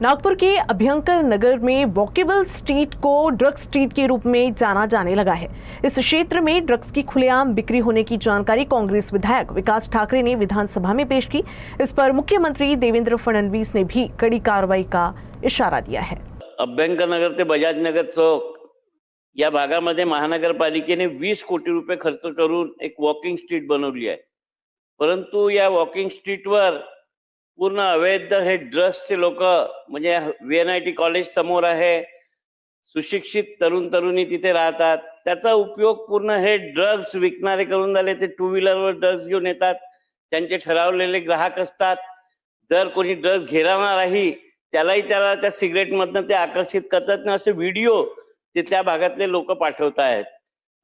नागपुर के अभ्यंकर नगर में walkable street को drug street के रूप में जाना जाने लगा है। इस क्षेत्र में ड्रग्स की खुलेआम बिक्री होने की जानकारी कांग्रेस विधायक विकास ठाकरे ने विधानसभा में पेश की। इस पर मुख्यमंत्री देवेंद्र फडणवीस ने भी कड़ी कार्रवाई का इशारा दिया है। अभ्यंकर नगर ते बजाज नगर चौक या भागामध्ये महानगरपालिकेने 20 कोटी रुपये खर्च करून एक वॉकिंग स्ट्रीट बनवली आहे, परंतु या वॉकिंग स्ट्रीटवर पूर्ण अवैध हे ड्रग्सचे लोक म्हणजे VNIT कॉलेज समोर आहे, सुशिक्षित तरुण तरुणी तिथे राहतात, त्याचा उपयोग पूर्ण हे ड्रग्स विकणारे करून झाले। ते टू व्हीलरवर ड्रग्स घेऊन येतात, त्यांचे ठरवलेले ग्राहक असतात। जर कोणी ड्रग्स घेणार आहे त्याला त्या सिगरेट मधनं ते आकर्षित करतात ना, असे व्हिडिओ तिथल्या भागातले लोक पाठवत आहेत।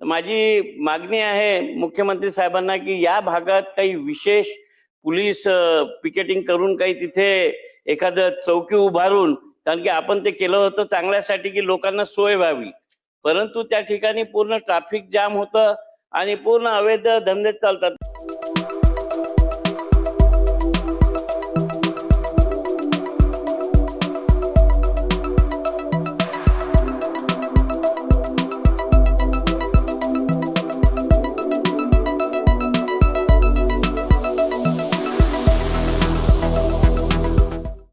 माझी मागणी आहे मुख्यमंत्री साहेबांना की या भागात काही विशेष पोलीस पिकेटिंग करून काही तिथे एखादं चौकी उभारून, कारण की आपण ते केलं होतं चांगल्यासाठी की लोकांना सोय व्हावी, परंतु त्या ठिकाणी पूर्ण ट्रॅफिक जाम होतं आणि पूर्ण अवैध धंदे चालतात।